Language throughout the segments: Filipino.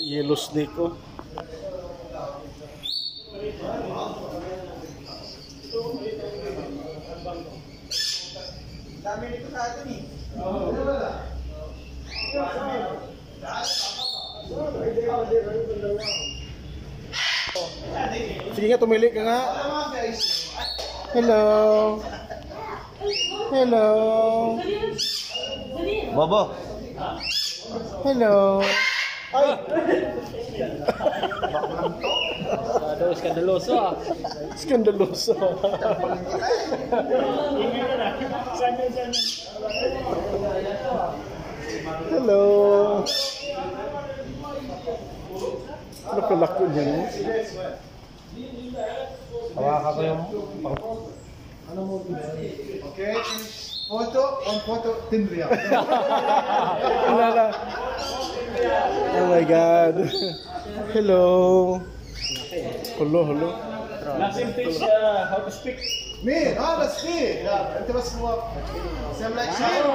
Yellow snake, oh. Dami nito sa atin eh. Sige nga, tumili ka nga. Hello. Hello. Bobo. Hello. Ay! Skandaloso ah. Skandaloso. Hello. Ano kalaki niya, no? Hawakan ko yung... Okay. Photo, on photo, 10 riyal. Alala. Oh my God. Hello. Hello, hello. Nothing teach how to speak. مين؟ بس فيه. لا انت بس هو سام لايك شيء.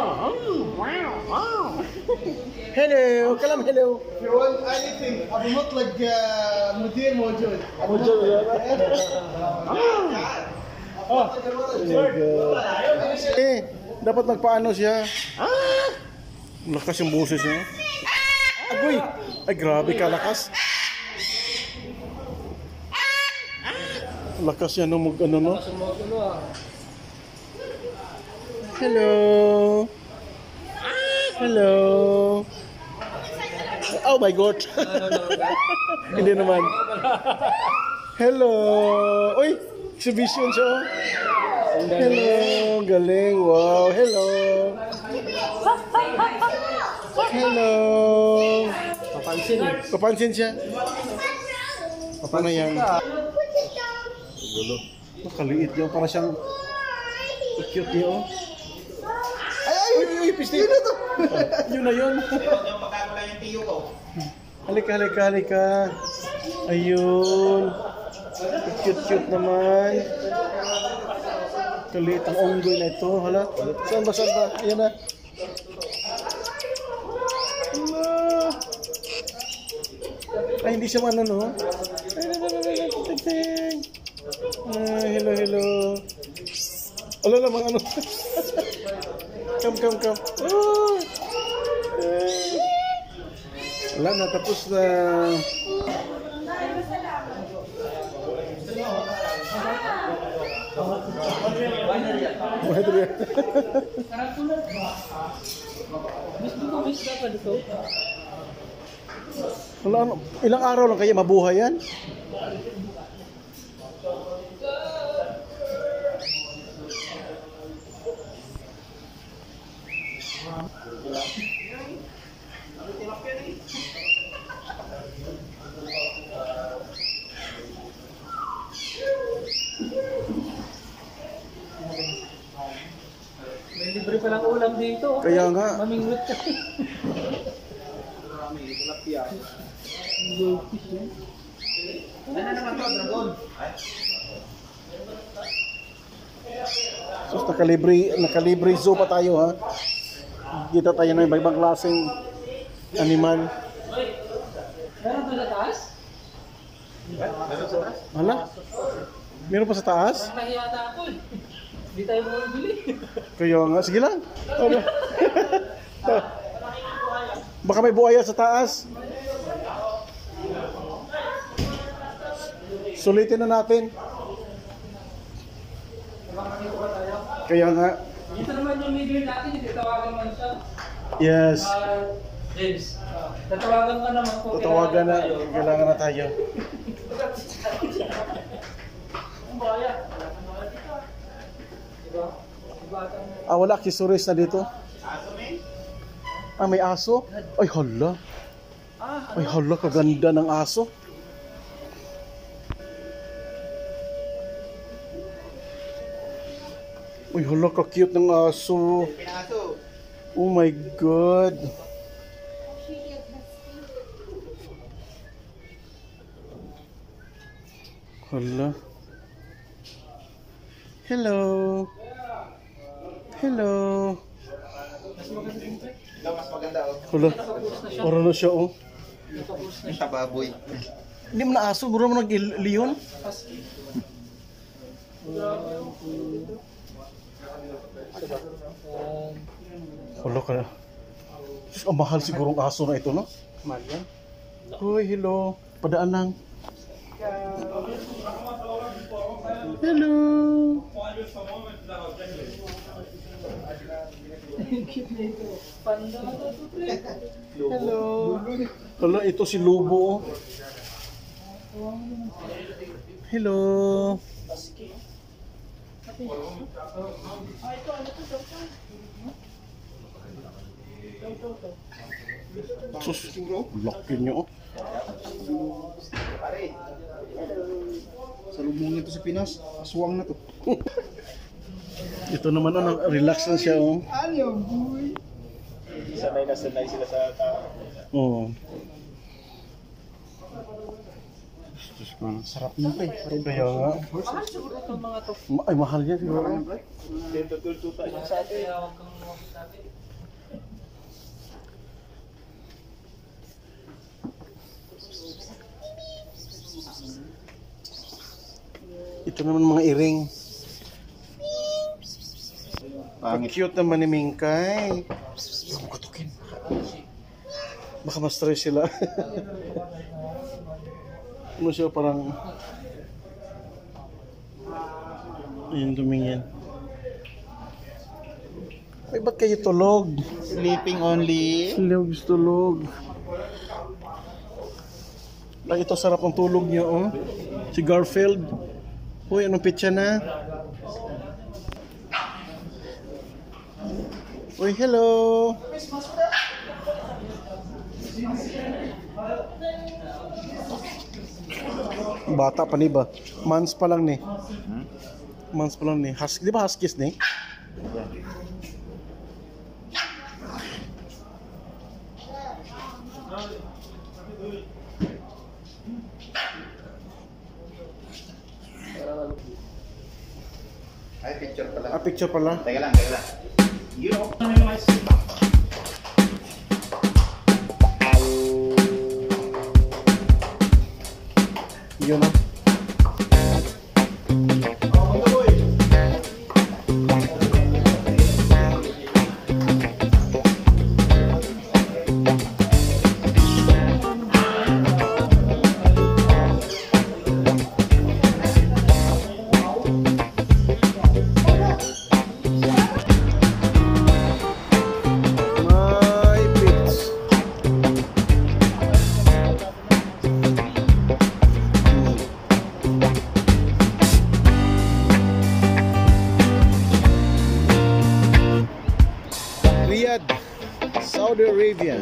Hello. كلام hello. If you want anything ابو مطلق مدير موجود. موجود. Oh Eh, dapat nagpaano siya. Lakas yung boses niya. Agoy! Ay, grabe ka lakas. Lakas yan nung ano, no? Hello. Hello. Oh my God. Hindi naman. Hello. Uy, exhibition siya. Hello. Galing. Wow. Hello. Hello. Papansin siya. Paano yan? Gulo. Nakaliit niya. Para siyang cute niya, oh. Ay, pisti. Yun na to. Yun na yun. Halika, halika, halika. Ayun. Cute naman. Kaliit ang onggoy na ito. Hala. Saan ba, saan ba? Ayan na. Ay, hindi siya ano, no? Ay, hello, hello. Ala lamang ano. Come. Oh. Wala na, tapos na. Wala, ilang araw lang kaya mabuhay yan? May libre palang ulam dito. Kaya nga. Mamingot ka. Ano naman to, dragon? So, nakalibre zoo pa tayo, ha? Kita tayo ng iba-ibang klaseng animal. Meron pa sa taas? Hala? Meron pa sa taas? Nahiya na ako eh. Hindi tayo bumibili. Kaya nga, sige lang. Ano? Baka may buhaya sa taas. Sulitin na natin. Kaya nga. Ito naman yung medium natin, hindi tawagan man siya. Yes. James, tatawagan ka naman po. Tatawagan na. Kailangan na tayo. Ang baya. Diba? Wala accessories na dito. May aso? Ay, hala. Ay, hala, kaganda ng aso. Ay, hala, ka-cute ng aso. Oh my God. Hala. Hello. Hello. Mas maganda oh. Hala. Para na siya, oh. Yung tababoy. Hindi mo na aso, bro mo nag-leon. Wala ka na. Ang mahal sigurong aso na ito, no? Mahal yan. Hoy, hello. Padaan lang. Hello. Panda na to, pre. Hello. Hello, ito si Lubo. Hello. Sus, laki nyo. Pare. Salubungin to sa Pinas. Aswang na to. Ito naman, relax lang siya, oh. Ayaw, boy. Sanay na sanay sila sa tao. Oo. Sarap na pre. Kaya nga. Mahal siguro itong mga to. Ay, mahal yan siguro. Dito tultuta yung sa atin. Kaya huwag kang sabi. Ito naman mga iring. Ang Pangit. cute naman ni Mingkay. Baka makatukin. Baka ma-stress sila. Ano siya parang... Ayun, tumingin. Ay, ba't kayo tulog? Sleeping only. Tulog. Ay, ito sarap ang tulog niyo, oh. Si Garfield. Uy, anong pitsa na? Uy, hello! Bata pa ni ba? Months pa lang ni. Months pa lang ni. Di ba huskies ni? Ay, picture pala. Ah, picture pala. Teka lang. You know. Yun ah. My pits. Riyadh, Saudi Arabia.